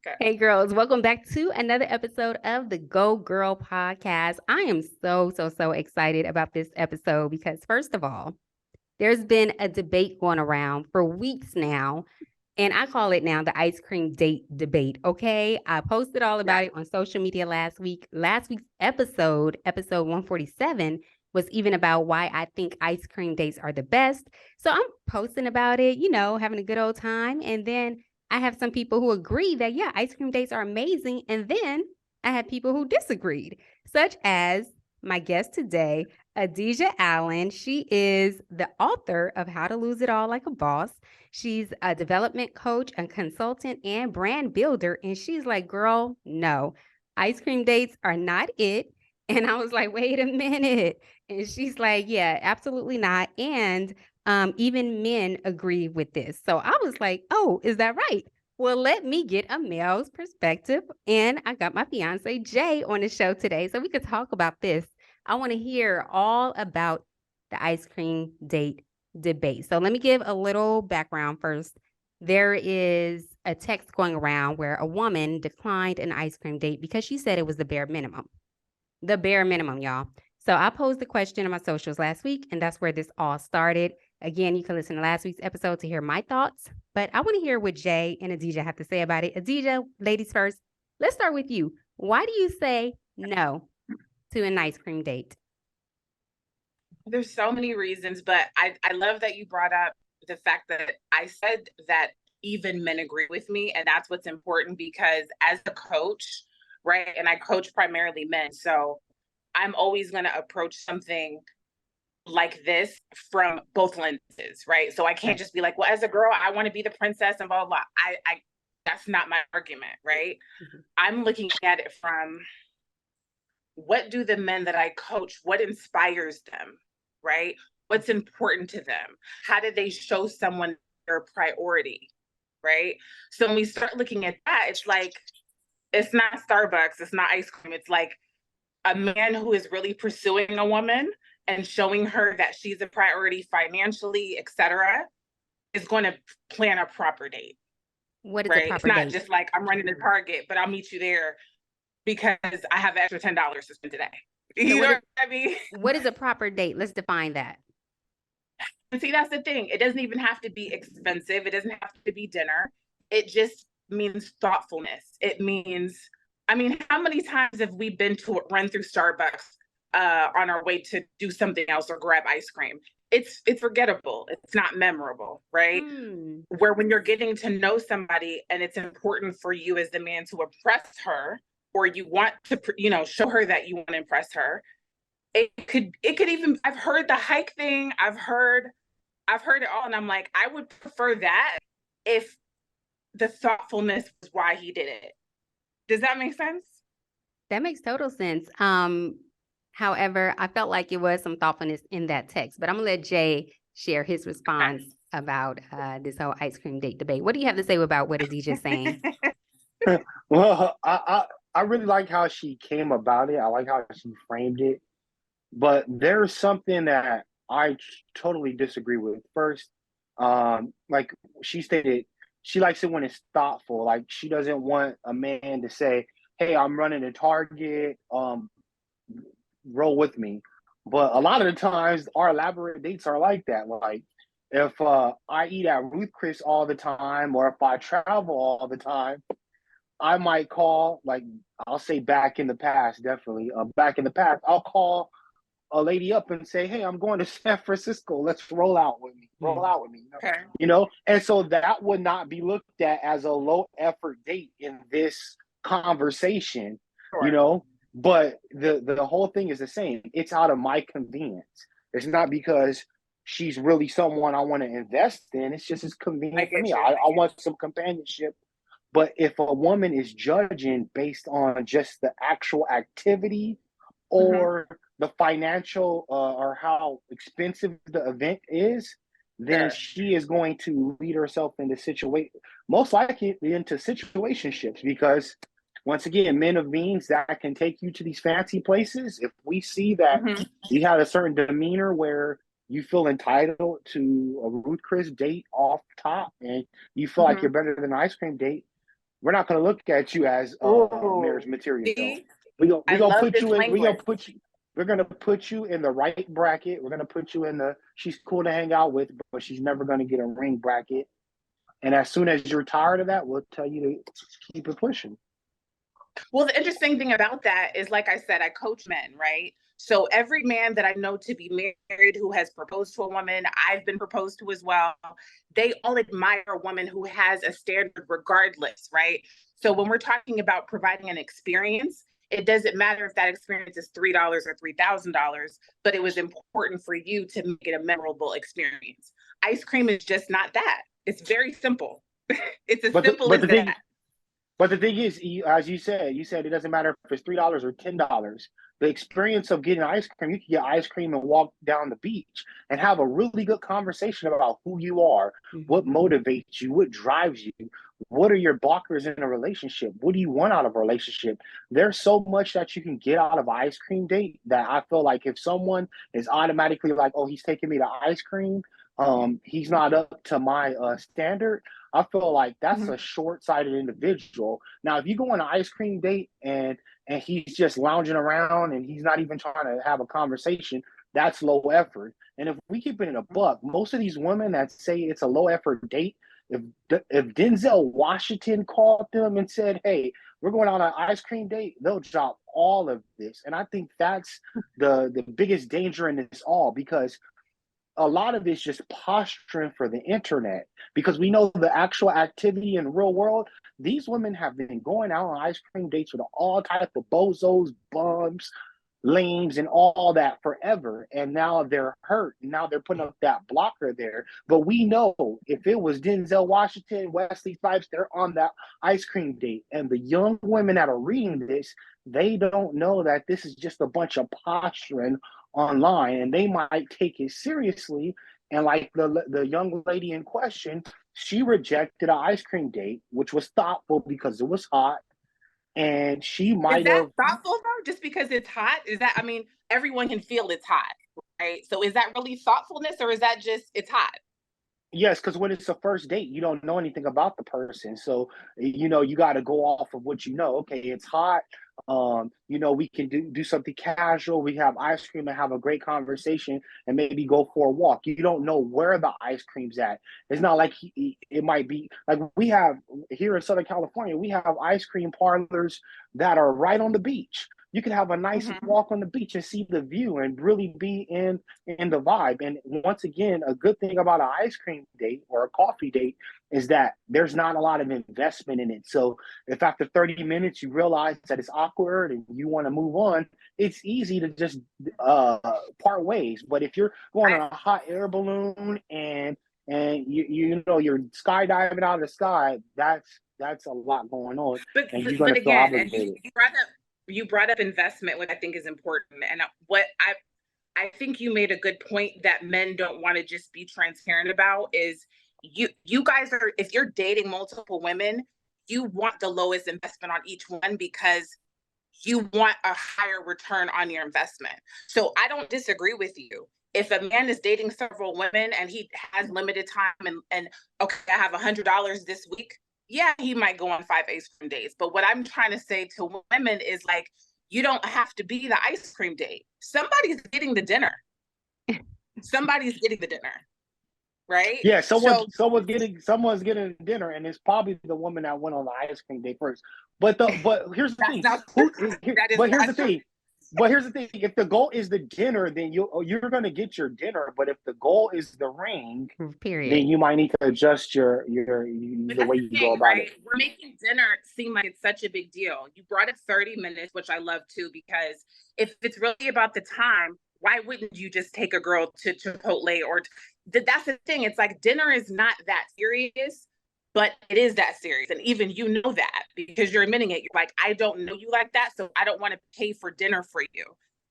Okay. Hey girls, welcome back to another episode of the Go Girl podcast. I am so excited about this episode because first of all, there's been a debate going around for weeks now, and I call it now the ice cream date debate, okay? I posted all Yeah. about it on social media last week. Last week's episode 147, was even about why I think ice cream dates are the best. So I'm posting about it, having a good old time, and then I have some people who agree that, yeah, ice cream dates are amazing. And then I have people who disagreed, such as my guest today, Adija Allen. She is the author of How to Lose It All Like a Boss. She's a development coach, a consultant, and brand builder. And she's like, girl, no, ice cream dates are not it. And I was like, wait a minute. And she's like, yeah, absolutely not. And even men agree with this. So I was like, oh, is that right? Well, let me get a male's perspective. And I got my fiance, Jay, on the show today so we could talk about this. I want to hear all about the ice cream date debate. So let me give a little background first. There is a text going around where a woman declined an ice cream date because she said it was the bare minimum. The bare minimum, y'all. So I posed the question on my socials last week, and that's where this all started. Again, you can listen to last week's episode to hear my thoughts, but I want to hear what Jay and Adija have to say about it. Adija, ladies first, let's start with you. Why do you say no to an ice cream date? There's so many reasons, but I love that you brought up the fact that I said that even men agree with me. And that's what's important because as a coach, right, and I coach primarily men. So I'm always going to approach something like this from both lenses, right? So I can't just be like, well, as a girl, I want to be the princess and blah, blah, blah. I that's not my argument, right? Mm-hmm. I'm looking at it from what do the men that I coach, what inspires them, right? What's important to them? How do they show someone their priority, right? So when we start looking at that, it's like, it's not Starbucks, it's not ice cream. It's like a man who is really pursuing a woman and showing her that she's a priority financially, etc., is going to plan a proper date. What is right? a proper It's not date? just like I'm running to Target, but I'll meet you there because I have extra $10 to spend today. You know what I mean? What is a proper date? Let's define that. And see, that's the thing. It doesn't even have to be expensive. It doesn't have to be dinner. It just means thoughtfulness. It means, I mean, how many times have we been to run through Starbucks on our way to do something else or grab ice cream? It's forgettable. It's not memorable, right? Where when you're getting to know somebody and it's important for you as the man to impress her, or you want to, show her that you want to impress her. It could even, I've heard the hike thing. I've heard it all. And I'm like, I would prefer that if the thoughtfulness was why he did it. Does that make sense? That makes total sense. However, I felt like it was some thoughtfulness in that text, but I'm gonna let Jay share his response about this whole ice cream date debate. What do you have to say about what Adija saying? Well, I really like how she came about it. I like how she framed it. But there's something that I totally disagree with. First, like she stated, she likes it when it's thoughtful. Like she doesn't want a man to say, "Hey, I'm running a Target, roll with me." But a lot of the times, our elaborate dates are like that. Like if I eat at Ruth Chris all the time, or if I travel all the time, I might call, like I'll say back in the past, definitely. Back in the past, I'll call a lady up and say, "Hey, I'm going to San Francisco. Let's roll out with me. Roll out with me." Okay. And so that would not be looked at as a low effort date in this conversation, Sure. But the whole thing is the same. It's out of my convenience. It's not because she's really someone I want to invest in. It's just as convenient for me. I want some companionship. But if a woman is judging based on just the actual activity or the financial or how expensive the event is, then she is going to lead herself into most likely into situationships, because once again, men of means that can take you to these fancy places. If we see that you have a certain demeanor where you feel entitled to a Ruth Chris date off top and you feel like you're better than an ice cream date, we're not going to look at you as marriage Oh, material. see, We I gonna love put this you in. We gonna language. put you. We're gonna put you in the right bracket. We're gonna put you in the she's cool to hang out with, but she's never gonna get a ring bracket. And as soon as you're tired of that, we'll tell you to keep it pushing. Well, the interesting thing about that is, like I said, I coach men, right? So every man that I know to be married who has proposed to a woman, I've been proposed to as well. They all admire a woman who has a standard regardless, right? So when we're talking about providing an experience, it doesn't matter if that experience is $3 or $3,000, but it was important for you to make it a memorable experience. Ice cream is just not that. It's very simple. It's as But the, simple but as the thing that. But the thing is, as you said it doesn't matter if it's $3 or $10. The experience of getting ice cream, you can get ice cream and walk down the beach and have a really good conversation about who you are, what motivates you, what drives you, what are your blockers in a relationship, what do you want out of a relationship. There's so much that you can get out of an ice cream date that I feel like if someone is automatically like, oh, he's taking me to ice cream, he's not up to my standard. I feel like that's a Mhm. short-sighted individual. Now, if you go on an ice cream date and he's just lounging around and he's not even trying to have a conversation, that's low effort. And if we keep it in a buck, most of these women that say it's a low effort date, if Denzel Washington called them and said, "Hey, we're going on an ice cream date," they'll drop all of this. And I think that's the biggest danger in this all because a lot of it's just posturing for the internet because we know the actual activity in the real world. These women have been going out on ice cream dates with all type of bozos, bums, lames, and all that forever. And now they're hurt. Now they're putting up that blocker there. But we know if it was Denzel Washington, Wesley Snipes, they're on that ice cream date. And the young women that are reading this, they don't know that this is just a bunch of posturing online, and they might take it seriously. And like the young lady in question, she rejected an ice cream date, which was thoughtful because it was hot, and she Is might that have. thoughtful though? Just because it's hot? Is that, I mean, everyone can feel it's hot, right? So is that really thoughtfulness or is that just it's hot? Yes, because when it's a first date, you don't know anything about the person. So, you got to go off of what you know. Okay, it's hot. We can do something casual. We have ice cream and have a great conversation and maybe go for a walk. You don't know where the ice cream's at. It's not like it might be like we have here in Southern California, we have ice cream parlors that are right on the beach. You can have a nice Mhm. walk on the beach and see the view and really be in the vibe. And once again, a good thing about an ice cream date or a coffee date is that there's not a lot of investment in it. So if after 30 minutes you realize that it's awkward and you want to move on, it's easy to just part ways. But if you're going I, on a hot air balloon and you're skydiving out of the sky, that's a lot going on, but and you're but gonna feel again, and you, obligated. you brought up you brought up investment, which I think is important. And what I think you made a good point that men don't want to just be transparent about is you guys are, if you're dating multiple women, you want the lowest investment on each one because you want a higher return on your investment. So I don't disagree with you. If a man is dating several women and he has limited time and okay, I have $100 this week, yeah, he might go on 5 ice cream days. But what I'm trying to say to women is like, you don't have to be the ice cream date. Somebody's getting the dinner. Somebody's getting the dinner, right? Yeah, So someone's getting dinner, and it's probably the woman that went on the ice cream date first. But here's the that's thing. not Who true. here, That is but here's the not true. thing. But here's the thing. If the goal is the dinner, then you're gonna get your dinner. But if the goal is the ring, then Period. you might need to adjust But the that's way the you go thing, about right? it. We're making dinner seem like it's such a big deal. You brought up 30 minutes, which I love too, because if it's really about the time, why wouldn't you just take a girl to Chipotle or that's the thing. It's like dinner is not that serious, but it is that serious. And even you know that because you're admitting it. You're like, I don't know you like that, so I don't want to pay for dinner for you.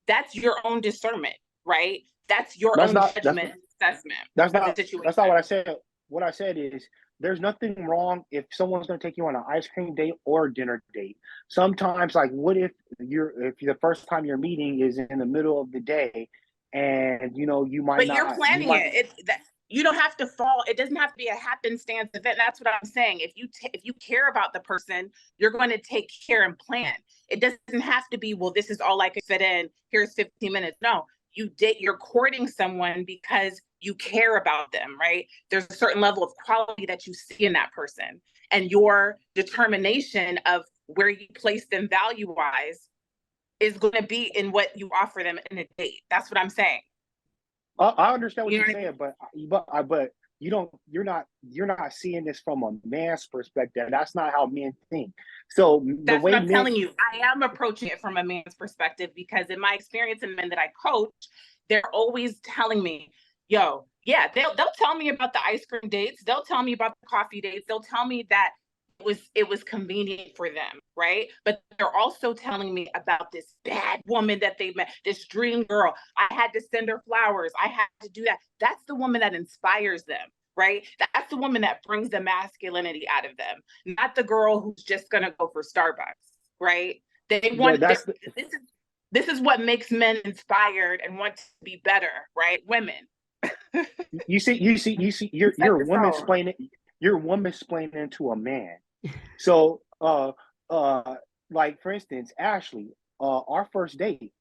That's your own discernment, right? That's your That's own not that's judgment and assessment That's of the not situation. that's not what I said. What I said is there's nothing wrong if someone's going to take you on an ice cream date or a dinner date. Sometimes, like, what if the first time you're meeting is in the middle of the day, and you But might you're not you planning might it. It's that You don't have to fall. It doesn't have to be a happenstance event. That's what I'm saying. If you care about the person, you're going to take care and plan. It doesn't have to be, well, this is all I could fit in. Here's 15 minutes. No, you're courting someone because you care about them, right? There's a certain level of quality that you see in that person, and your determination of where you place them value-wise is going to be in what you offer them in a date. That's what I'm saying. I understand what You know you're what I saying, but you're not seeing this from a man's perspective. That's not how men think. So the That's way what I'm men, telling you. I am approaching it from a man's perspective because in my experience in men that I coach, they're always telling me, yo, yeah, they'll tell me about the ice cream dates. They'll tell me about the coffee dates. They'll tell me that it was convenient for them, right? But they're also telling me about this bad woman that they met, this dream girl. I had to send her flowers. I had to do that. That's the woman that inspires them, right? That's the woman that brings the masculinity out of them, not the girl who's just gonna go for Starbucks, right? They yeah, want this is what makes men inspired and want to be better, right? Women. you're woman explaining, you're woman explaining to a man. So, like for instance, Ashley, our first date,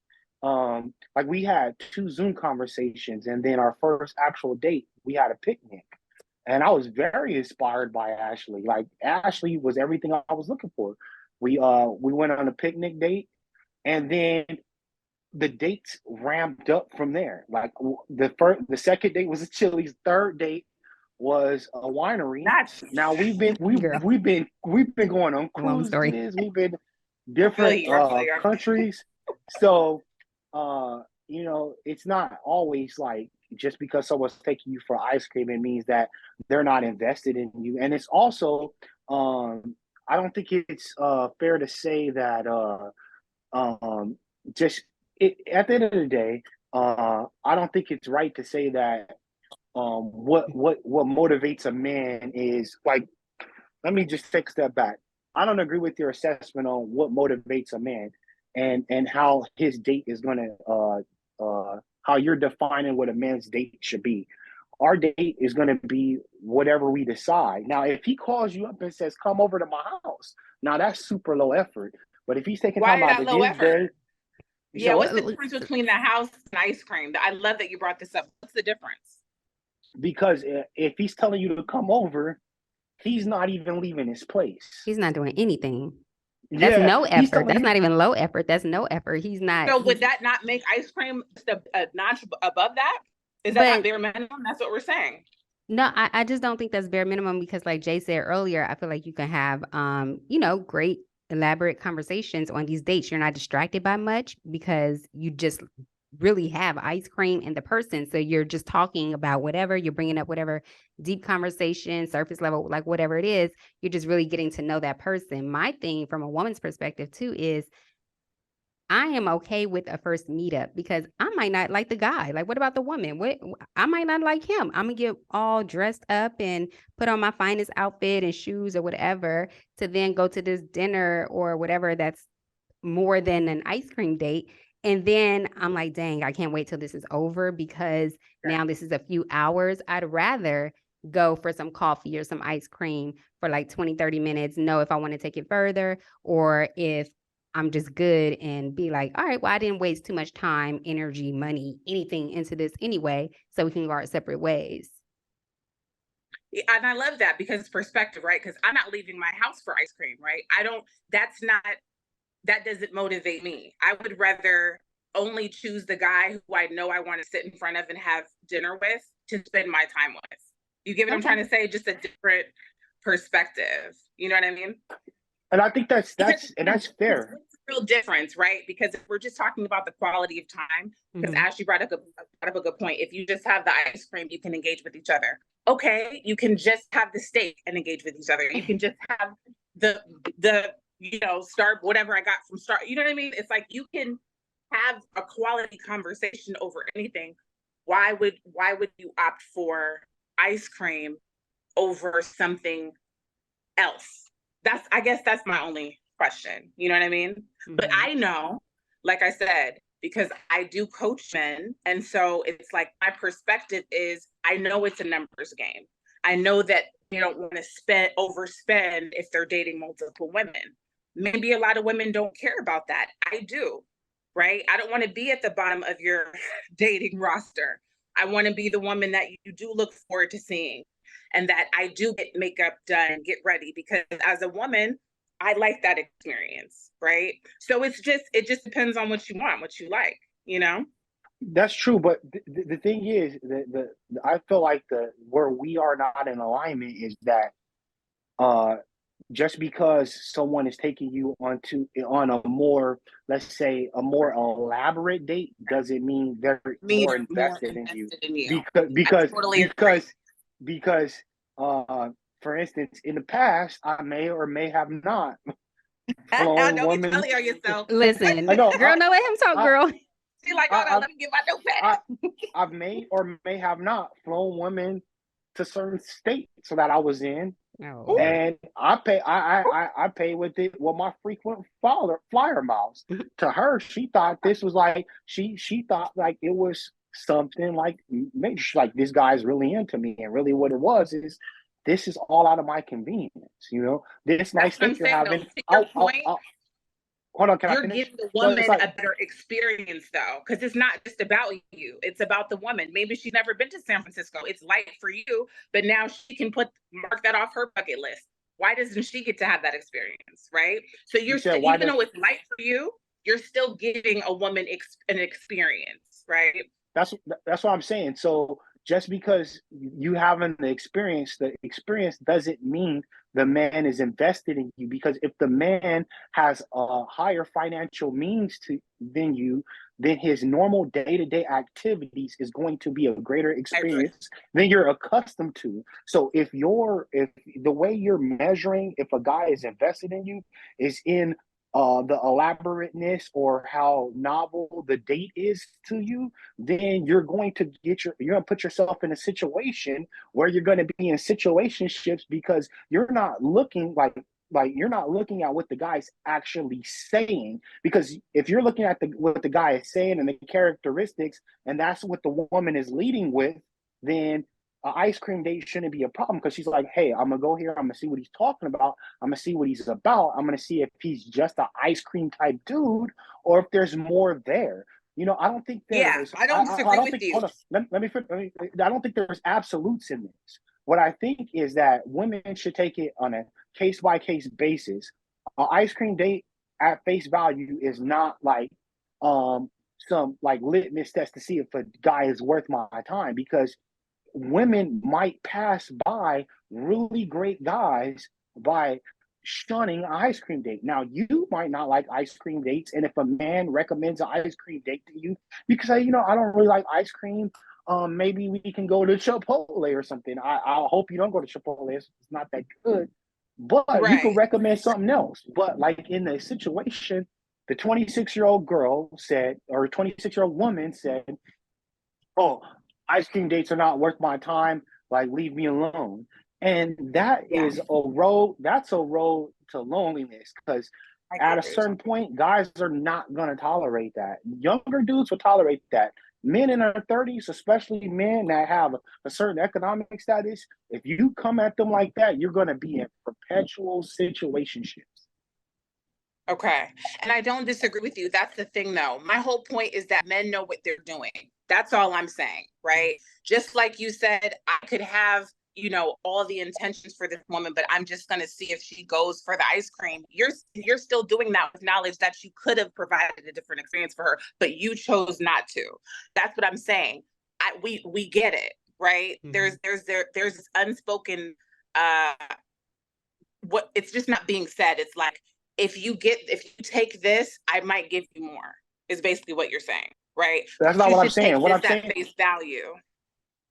like we had 2 Zoom conversations, and then our first actual date, we had a picnic, and I was very inspired by Ashley. Like Ashley was everything I was looking for. We went on a picnic date, and then the dates ramped up from there. Like the second date was a Chili's, third date was a winery. That's Now Girl, we've been going on long story. cruises. We've been I feel different you. I feel you. countries. So it's not always like just because someone's taking you for ice cream, it means that they're not invested in you. And it's also I don't think it's fair to say that just at the end of the day, I don't think it's right to say that what motivates a man is like. Let me just take a step back. I don't agree with your assessment on what motivates a man, and how his date is going to how you're defining what a man's date should be. Our date is going to be whatever we decide. Now, if he calls you up and says, "Come over to my house," now that's super low effort. But if he's taking Why time is out that of low his day, effort? Yeah, so what's the difference between the house and ice cream? I love that you brought this up. What's the difference? because if he's telling you to come over, he's not even leaving his place. He's not doing anything. That's Yeah, no he's effort. telling That's you. not even low effort. That's no effort. He's not. So would that not make ice cream just a notch above that? Is that not But bare minimum? That's what we're saying. no, I just don't think that's bare minimum because, like Jay said earlier, I feel like you can have, great elaborate conversations on these dates. You're not distracted by much because you just really have ice cream and the person. So you're just talking about whatever, you're bringing up whatever deep conversation, surface level, like whatever it is, you're just really getting to know that person. My thing from a woman's perspective too is I am okay with a first meetup because I might not like the guy. Like, what about the woman? I might not like him. I'm gonna get all dressed up and put on my finest outfit and shoes or whatever to then go to this dinner or whatever that's more than an ice cream date. And then I'm like, dang, I can't wait till this is over because now this is a few hours. I'd rather go for some coffee or some ice cream for like 20, 30 minutes, know if I want to take it further or if I'm just good and be like, all right, well, I didn't waste too much time, energy, money, anything into this anyway, so we can go our separate ways. And I love that because it's perspective, right? Because I'm not leaving my house for ice cream, right? That doesn't motivate me. I would rather only choose the guy who I know I want to sit in front of and have dinner with to spend my time with. You get what I'm trying to say? Just a different perspective. You know what I mean? And I think that's fair. It's a real difference, right? Because if we're just talking about the quality of time, because Ashley brought up a good point. If you just have the ice cream, you can engage with each other. Okay, you can just have the steak and engage with each other. You can just have the start whatever I got from start. You know what I mean? It's like you can have a quality conversation over anything. Why would you opt for ice cream over something else? I guess that's my only question. You know what I mean? But I know, like I said, because I do coach men. And so it's like my perspective is I know it's a numbers game. I know that they don't want to overspend if they're dating multiple women. Maybe a lot of women don't care about that. I do, right? I don't want to be at the bottom of your dating roster. I want to be the woman that you do look forward to seeing, and that I do get makeup done and get ready, because as a woman, I like that experience, right? So it just depends on what you want, what you like, you know? That's true, but the thing is, I feel like the where we are not in alignment is that uh just because someone is taking you on a more, let's say, a more elaborate date doesn't mean they're Me, more they're more invested in you. invested in you. because I because totally agree. because because for instance, in the past, I may or may have not flown Don't be women. telling on yourself. Listen, I know girl, no, let him talk, I girl. She like, hold on, I let me get my I notepad. I may or may have not flown women to certain states so that I was in, Oh. and I pay with it with my frequent flyer miles. To her, she thought this was like she thought like it was something like maybe she's like, this guy's really into me, and really what it was is this is all out of my convenience. This nice That's what I'm date you're saying, though. having. To your point, Hold on, can I you're finish? giving the So it's woman like, a better experience, though, because it's not just about you, it's about the woman. Maybe she's never been to San Francisco, it's light for you, but now she can mark that off her bucket list. Why doesn't she get to have that experience, right? So you you're said, still, why even does though it's light for you, you're still giving a woman an experience, right? that's that's what I'm saying. So just because you haven't the experience doesn't mean the man is invested in you. Because if the man has a higher financial means than you, then his normal day-to-day activities is going to be a greater I agree. experience than you're accustomed to. So if the way you're measuring if a guy is invested in you is in the elaborateness or how novel the date is to you, then you're going to put yourself in a situation where you're going to be in situationships because you're not looking you're not looking at what the guy's actually saying. Because if you're looking at what the guy is saying and the characteristics, and that's what the woman is leading with, then an ice cream date shouldn't be a problem, because she's like, hey, I'm gonna go here, I'm gonna see what he's talking about, I'm gonna see what he's about, I'm gonna see if he's just an ice cream type dude or if there's more there. I don't think Yeah, there's. I don't I disagree don't with think. you. Hold on. I don't think there's absolutes in this. What I think is that women should take it on a case by case basis. An ice cream date at face value is not like some like litmus test to see if a guy is worth my time, because women might pass by really great guys by shunning an ice cream date. Now, you might not like ice cream dates, and if a man recommends an ice cream date to you, you can say, I don't really like ice cream. Maybe we can go to Chipotle or something. I hope you don't go to Chipotle. It's not that good. But you could Right. recommend something else. But like in the situation, the 26-year-old girl said, or 26-year-old woman said, oh, ice cream dates are not worth my time. Like, leave me alone. And Yeah, that's a road to loneliness, because I at a agree. certain point, guys are not going to tolerate that. Younger dudes will tolerate that. Men in their 30s, especially men that have a certain economic status, if you come at them like that, you're going to be in perpetual situationships. Okay. And I don't disagree with you. That's the thing, though. My whole point is that men know what they're doing. That's all I'm saying, right? Just like you said, I could have, all the intentions for this woman, but I'm just going to see if she goes for the ice cream. You're still doing that with knowledge that you could have provided a different experience for her, but you chose not to. That's what I'm saying. We get it, right? Mhm. There's this unspoken uh what it's just not being said. It's like, if you take this, I might give you more, is basically what you're saying, right? That's But not you what I'm should saying. take What I'm this at saying face value.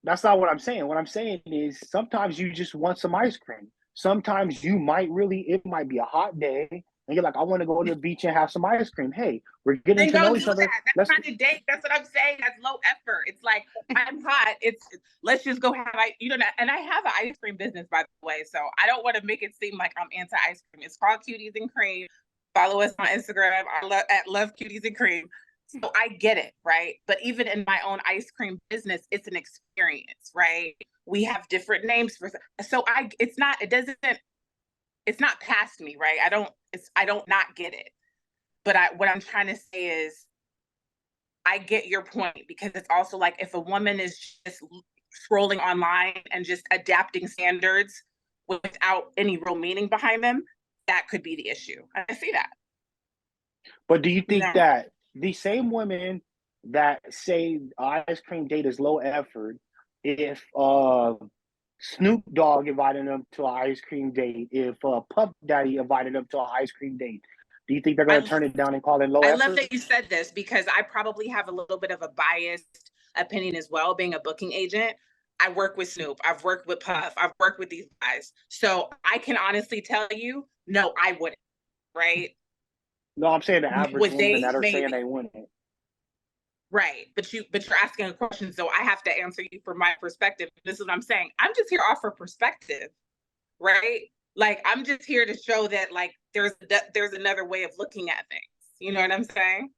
That's not what I'm saying. What I'm saying is sometimes you just want some ice cream. Sometimes it might be a hot day and you're like, I want to go to the beach and have some ice cream. Hey, we're getting Then to don't know do each other. that. That's Let's not a date. That's what I'm saying. That's low effort. It's like, I'm hot. Let's just go and I have an ice cream business, by the way. So I don't want to make it seem like I'm anti ice cream. It's called Cuties and Cream. Follow us on Instagram. At Love Cuties and Cream. So I get it, right? But even in my own ice cream business, it's an experience, right? We have different names for, so it's not past me, right? I don't not get it. But what I'm trying to say is I get your point, because it's also like if a woman is just scrolling online and just adapting standards without any real meaning behind them, that could be the issue. I see that. But do you think No. that the same women that say ice cream date is low effort, if Snoop Dogg invited them to an ice cream date, if Puff Daddy invited them to an ice cream date, do you think they're going to I turn it down and call it low I love effort? that you said this, because I probably have a little bit of a biased opinion as well, being a booking agent. I work with Snoop, I've worked with Puff, I've worked with these guys. So I can honestly tell you, no, I wouldn't, right? No, I'm saying the average Would woman they? that are saying Maybe. they wouldn't. Right. But you're asking a question, so I have to answer you from my perspective. This is what I'm saying. I'm just here to offer perspective, right? Like I'm just here to show that like there's another way of looking at things. You know what I'm saying?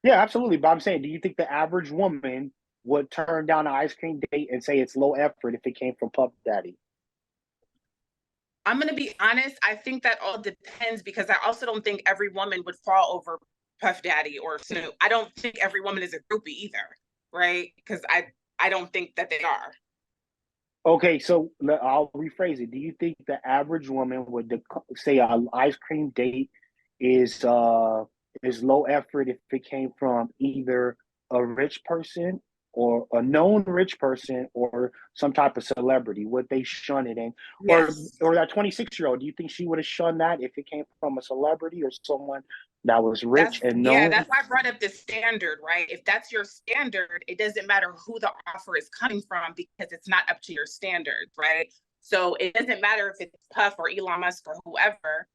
Yeah, absolutely. But I'm saying, do you think the average woman would turn down an ice cream date and say it's low effort if it came from Puff Daddy? I'm going to be honest. I think that all depends, because I also don't think every woman would fall over Puff Daddy or Snoop. I don't think every woman is a groupie either, right? Because I don't think that they are. Okay, so I'll rephrase it. Do you think the average woman would say an ice cream date is uh is low effort if it came from either a rich person or a known rich person or some type of celebrity? Would they shun it? And Yes. or that 26-year-old, do you think she would have shunned that if it came from a celebrity or someone that was rich and known? That's why I brought up the standard, right? If that's your standard, it doesn't matter who the offer is coming from, because it's not up to your standards, right? So it doesn't matter if it's Puff or Elon Musk or whoever.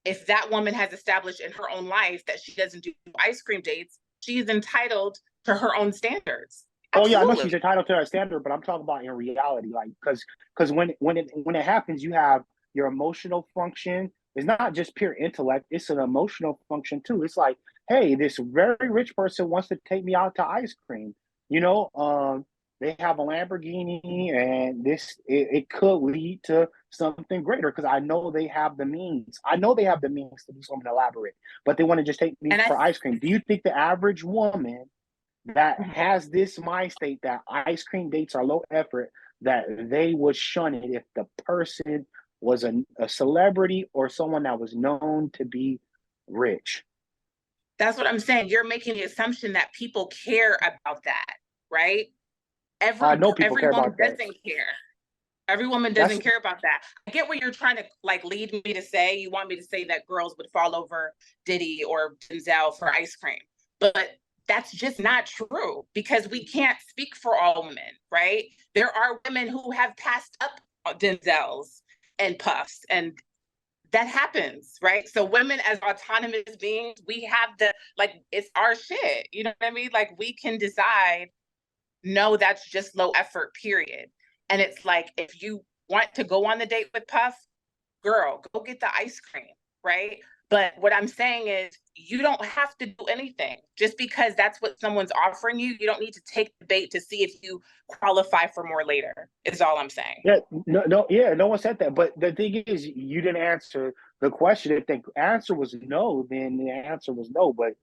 If that woman has established in her own life that she doesn't do ice cream dates, she's entitled to her own standards. Oh yeah, I know she's Absolutely. entitled to that standard, but I'm talking about in reality, like because when it happens, you have your emotional function. It's not just pure intellect; it's an emotional function too. It's like, hey, this very rich person wants to take me out to ice cream. You know, they have a Lamborghini, and it could lead to something greater because I know they have the means. I know they have the means to do something elaborate, but they want to just take me And I for ice cream. Do you think the average woman that has this mind state that ice cream dates are low effort, that they would shun it if the person was a celebrity or someone that was known to be rich? That's what I'm saying. You're making the assumption that people care about that, right? I Every know people every care woman about that. doesn't care. Every woman doesn't That's care about that. I get what you're trying to like lead me to say. You want me to say that girls would fall over Diddy or Denzel for ice cream. But that's just not true, because we can't speak for all women, right? There are women who have passed up Denzels and Puffs, and that happens, right? So women as autonomous beings, we have like it's our shit. You know what I mean? Like we can decide, no, that's just low effort, period. And it's like, if you want to go on the date with Puff, girl, go get the ice cream, right? But what I'm saying is, you don't have to do anything just because that's what someone's offering you. You don't need to take the bait to see if you qualify for more later, is all I'm saying. yeah, no, yeah, no one said that. But the thing is, you didn't answer the question. If the answer was no, then the answer was no. But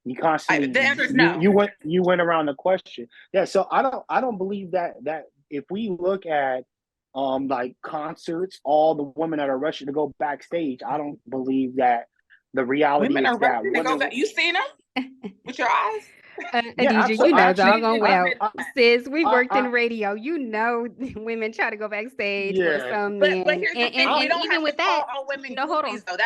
you The constantly answer is no. you went around the question. Yeah, so I don't believe that if we look at like concerts, all the women that are rushing to go backstage, I don't believe that the reality Women is are that ready to go women. back. You seen them with your eyes? Yeah, Adija, you absolutely. know Actually, doggone They've well. been, Sis, we worked I in radio. You know women try to go backstage for yeah. some but men. here's the thing: we And don't even have to with that, call all women no, hold on. groupies, though.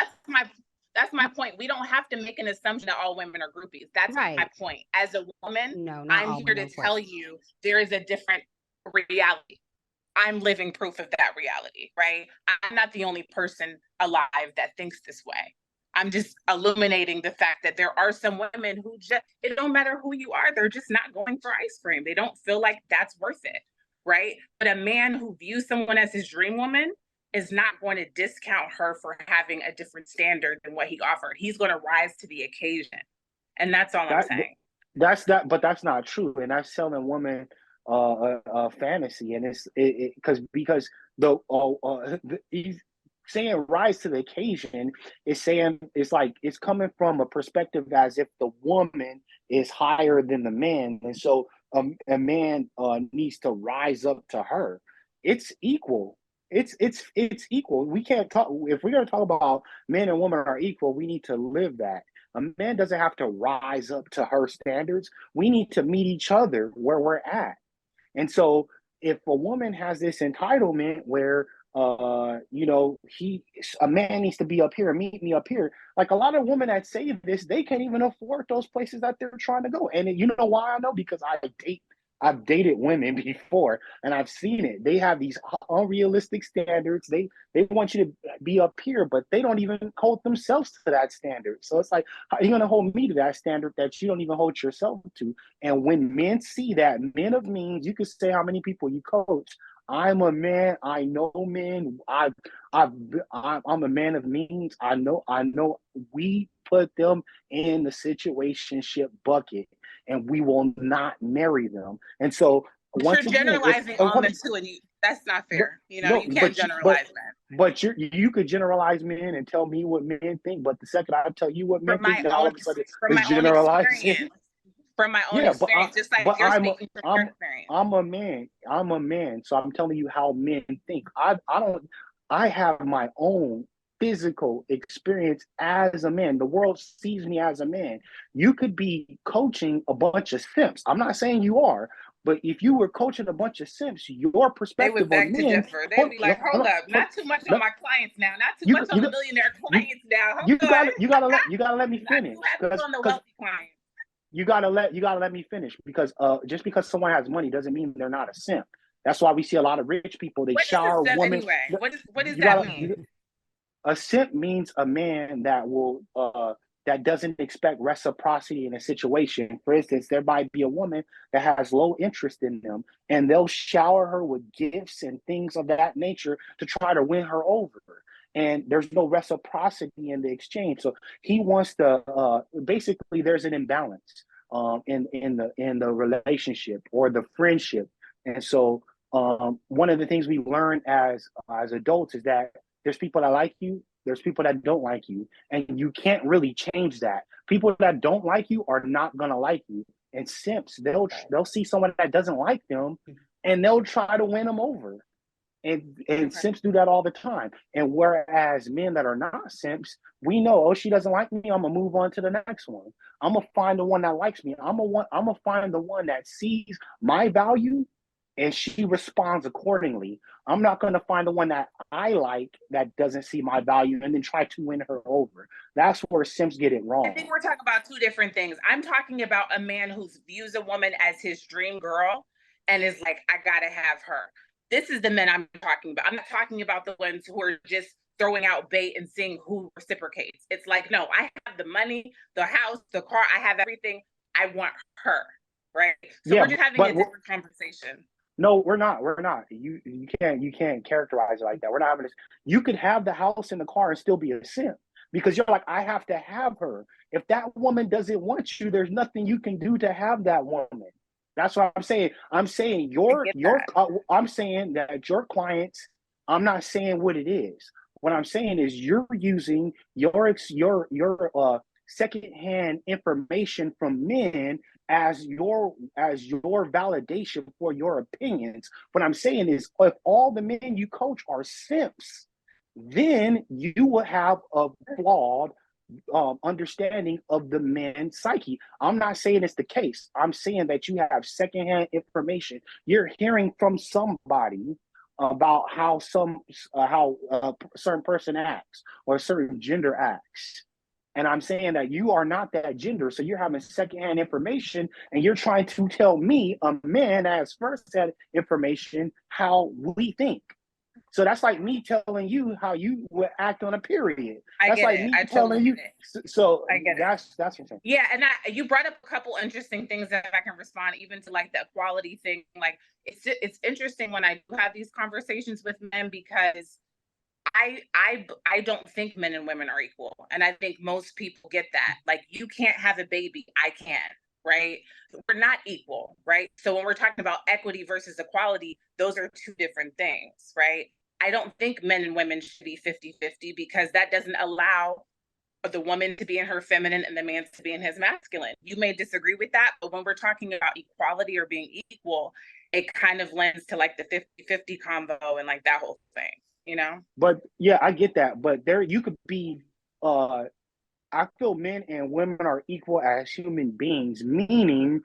That's my point. We don't have to make an assumption that all women are groupies. That's my Right. point. As a woman, No, not I'm all here women, to of course. tell you there is a different reality. I'm living proof of that reality, right? I'm not the only person alive that thinks this way. I'm just illuminating the fact that there are some women who just, it don't matter who you are, they're just not going for ice cream. They don't feel like that's worth it, right? But a man who views someone as his dream woman is not going to discount her for having a different standard than what he offered. He's going to rise to the occasion. And that's all I'm That saying. that's that, but that's not true, and that's selling women a fantasy, and it's because he's saying rise to the occasion is saying it's like it's coming from a perspective as if the woman is higher than the man, and so a man needs to rise up to her. It's equal. It's equal. We can't talk if we're going to talk about men and women are equal. We need to live that. A man doesn't have to rise up to her standards. We need to meet each other where we're at. And so if a woman has this entitlement where a man needs to be up here and meet me up here. Like a lot of women that say this, they can't even afford those places that they're trying to go. And you know why I know? Because I've dated women before and I've seen it. They have these unrealistic standards. They want you to be up here, but they don't even hold themselves to that standard. So it's like, how are you going to hold me to that standard that you don't even hold yourself to? And when men see that, men of means, you could say how many people you coach. I'm a man. I know men. I'm a man of means. I know. We put them in the situationship bucket, and we will not marry them. And so, once you're generalizing all men too, and that's not fair. You can't generalize men. But you could generalize men and tell me what men think. But the second I tell you what men think, all of a sudden it's generalizing. From my own experience, just like you're speaking from your experience. I'm a man, so I'm telling you how men think. I have my own physical experience as a man. The world sees me as a man. You could be coaching a bunch of simps. I'm not saying you are, but if you were coaching a bunch of simps, your perspective they would beg to differ. They'd be like, hold up, not too much on my clients now, not too much on the millionaire clients now. You gotta let me finish. On the wealthy clients. You gotta let me finish because just because someone has money doesn't mean they're not a simp. That's why we see a lot of rich people. They shower women. Anyway? What does that mean? A simp means a man that will that doesn't expect reciprocity in a situation. For instance, there might be a woman that has low interest in them, and they'll shower her with gifts and things of that nature to try to win her over. And there's no reciprocity in the exchange. So he wants to basically there's an imbalance in the relationship or the friendship. And so one of the things we learn as adults is that there's people that like you, there's people that don't like you, and you can't really change that. People that don't like you are not gonna like you. And simps, they'll see someone that doesn't like them, and they'll try to win them over. And simps do that all the time. And whereas men that are not simps, we know, oh, she doesn't like me, I'm gonna move on to the next one. I'm gonna find the one that likes me. I'm gonna find the one that sees my value and she responds accordingly. I'm not gonna find the one that I like that doesn't see my value and then try to win her over. That's where simps get it wrong. I think we're talking about two different things. I'm talking about a man who views a woman as his dream girl and is like, I gotta have her. This is the men I'm talking about. I'm not talking about the ones who are just throwing out bait and seeing who reciprocates. It's like, no, I have the money, the house, the car, I have everything. I want her, right? So we're just having a different conversation. No, we're not. You can't characterize it like that. We're not having this. You could have the house and the car and still be a simp because you're like, I have to have her. If that woman doesn't want you, there's nothing you can do to have that woman. That's what I'm saying. I'm saying I'm saying that your clients. I'm not saying what it is. What I'm saying is you're using your secondhand information from men as your validation for your opinions. What I'm saying is, if all the men you coach are simps, then you will have a flawed understanding of the man's psyche. I'm not saying it's the case. I'm saying that you have secondhand information. You're hearing from somebody about how a certain person acts or a certain gender acts. And I'm saying that you are not that gender. So you're having secondhand information and you're trying to tell me, a man that has first-hand information, how we think. So that's like me telling you how you would act on a period. That's like me telling you. So I get that's what I'm saying. Yeah, and you brought up a couple interesting things that I can respond even to, like the equality thing. Like it's interesting when I do have these conversations with men because I don't think men and women are equal. And I think most people get that. Like, you can't have a baby, I can, right? We're not equal, right? So when we're talking about equity versus equality, those are two different things, right? I don't think men and women should be 50-50 because that doesn't allow the woman to be in her feminine and the man to be in his masculine. You may disagree with that, but when we're talking about equality or being equal, it kind of lends to like the 50-50 combo and like that whole thing, you know? But yeah, I get that. But there, you could be. I feel men and women are equal as human beings, meaning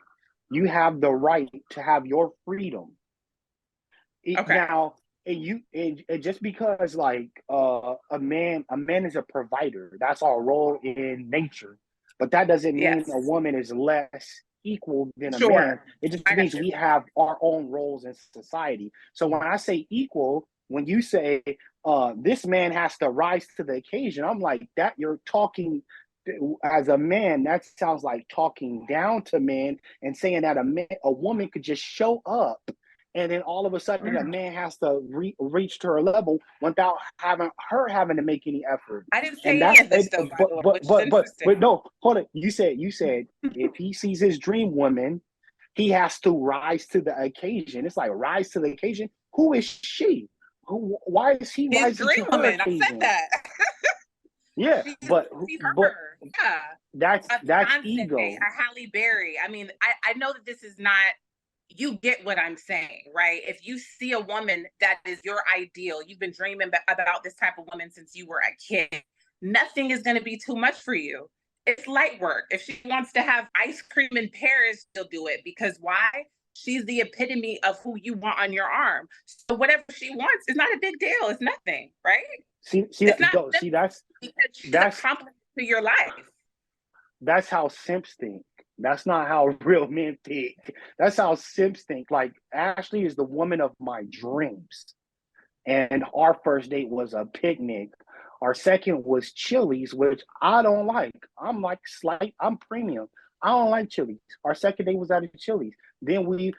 you have the right to have your freedom. Okay. Now, just because like a man is a provider, that's our role in nature, but that doesn't mean Yes. a woman is less equal than a man. Sure. It just I got means you. we have our own roles in society. So when I say equal, when you say this man has to rise to the occasion, I'm like, that you're talking as a man, that sounds like talking down to men and saying that a woman could just show up and then all of a sudden a man has to reach to her level without having to make any effort. I didn't And say any that's of this it. though, by the way, which is But interesting. no, hold it. You said if he sees his dream woman, he has to rise to the occasion. It's like rise to the occasion. Who is she? Why is he His rising dream to her woman. I said occasion? that. Yeah, She's but her. Yeah. A that's fiance, ego. a Halle Berry. I mean, I know that this is not, you get what I'm saying, right? If you see a woman that is your ideal, you've been dreaming about this type of woman since you were a kid, nothing is going to be too much for you. It's light work. If she wants to have ice cream in Paris, she'll do it. Because why? She's the epitome of who you want on your arm. So whatever she wants is not a big deal. It's nothing, right? It's not because she's a that's compliment to your life. that's how simps think. That's not how real men think. That's how simps think. Like Ashley is the woman of my dreams. And our first date was a picnic. Our second was Chili's, which I don't like. I'm premium. I don't like Chili's. Our second date was at a Chili's. Then we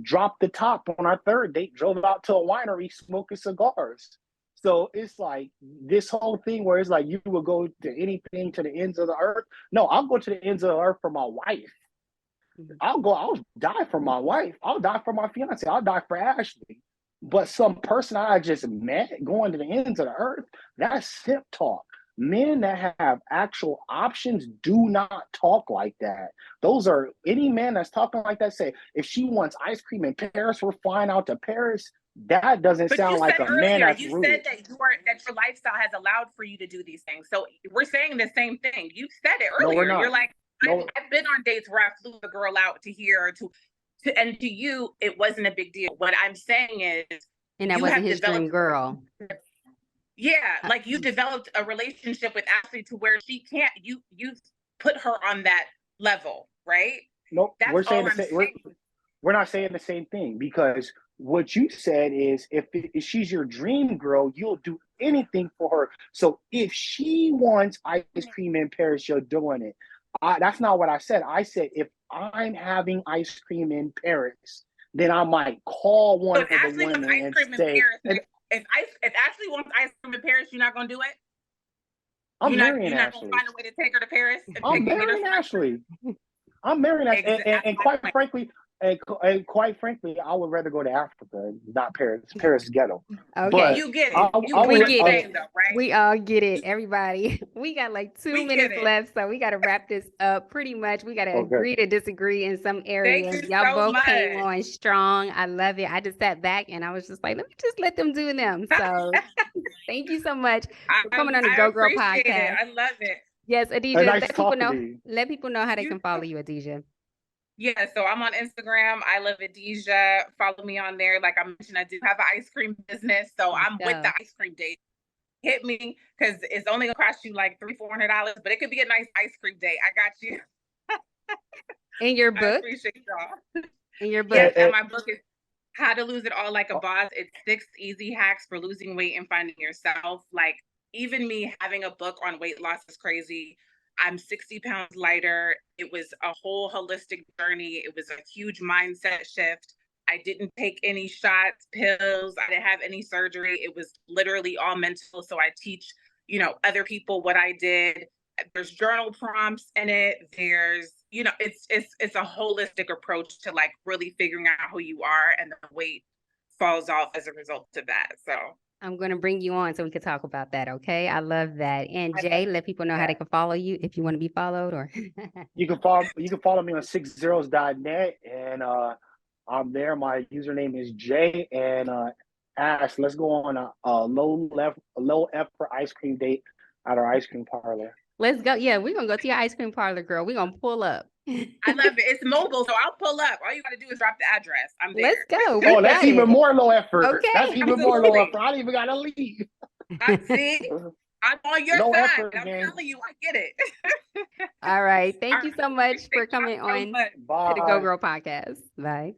dropped the top on our third date, drove out to a winery smoking cigars. So it's like this whole thing where it's like you will go to anything to the ends of the earth. No, I'll go to the ends of the earth for my wife. I'll die for my wife. I'll die for my fiance. I'll die for Ashley. But some person I just met going to the ends of the earth, that's simp talk. Men that have actual options do not talk like that. Those are any man that's talking like that say, if she wants ice cream in Paris, we're flying out to Paris. That doesn't But you sound like said a man earlier, that's you rude. said that your lifestyle has allowed for you to do these things. So we're saying the same thing. You said it No, we're earlier. You're not. like, No, I've been on dates where I flew a girl out to here or and to you, it wasn't a big deal. What I'm saying is, And that you wasn't have his dream developed girl. yeah, Uh, like you developed a relationship with Ashley to where she can't, you put her on that level, right? no, That's we're saying all the I'm same. saying. We're not saying the same thing because what you said is if she's your dream girl, you'll do anything for her. So if she wants ice cream in Paris, you're doing it. That's not what I said. I said if I'm having ice cream in Paris, then I might call So one if of the Ashley wants women ice and cream in say, Paris, if Ashley wants ice cream in Paris, you're not gonna do it. "I'm marrying You're not gonna Ashley. find a way to take her to Paris and I'm get her marrying some ice cream. Ashley. I'm marrying Ashley." That's And my quite point. frankly, and quite frankly, I would rather go to Africa, not Paris. Paris is ghetto. Okay. But You get I, it. You I get We what would. I'm get it. saying, though, right? We all get it, everybody. We got like 2 We get minutes it. left, so we got to wrap this up pretty much. We got to Okay. agree to disagree in some Thank areas. you Y'all so both came much. on strong. I love it. I just sat back and I was just like, let me just let them do them. So thank you so much for coming on the I Go Girl appreciate it. podcast. I love it. Yes, And Adija, nice talking to you. let people know how they You can follow you, Adija. Yeah, so I'm on Instagram. I love Adija. Follow me on there. Like I mentioned, I do have an ice cream business, so Let's I'm with go. the ice cream date. Hit me because it's only gonna cost you like $300-$400, but it could be a nice ice cream date. I got you. In your I book, appreciate y'all. in your book. Yes, and my book is How to Lose It All Like a Boss. It's 6 easy hacks for losing weight and finding yourself. Like even me having a book on weight loss is crazy. I'm 60 pounds lighter. It was a whole holistic journey. It was a huge mindset shift. I didn't take any shots, pills. I didn't have any surgery. It was literally all mental. So I teach, other people what I did. There's journal prompts in it. There's, it's a holistic approach to like really figuring out who you are, and the weight falls off as a result of that. So I'm going to bring you on so we can talk about that. Okay. I love that. And Jay, let people know how they can follow you if you want to be followed, or You can follow me on 6zeros.net, and I'm there. My username is Jay, and Ash, let's go on a low effort ice cream date at our ice cream parlor. let's go. Yeah, we're going to go to your ice cream parlor, girl. We're going to pull up. I love it. It's mobile, so I'll pull up. All you got to do is drop the address. I'm there. Let's go. Oh, that's even more low effort. Okay. That's even more low effort. I don't even got to leave. See, I'm on your Low side. effort, I'm man. telling you, I get it. All right. Thank All you so much for coming so on much. to Bye. the Go Girl podcast. Bye.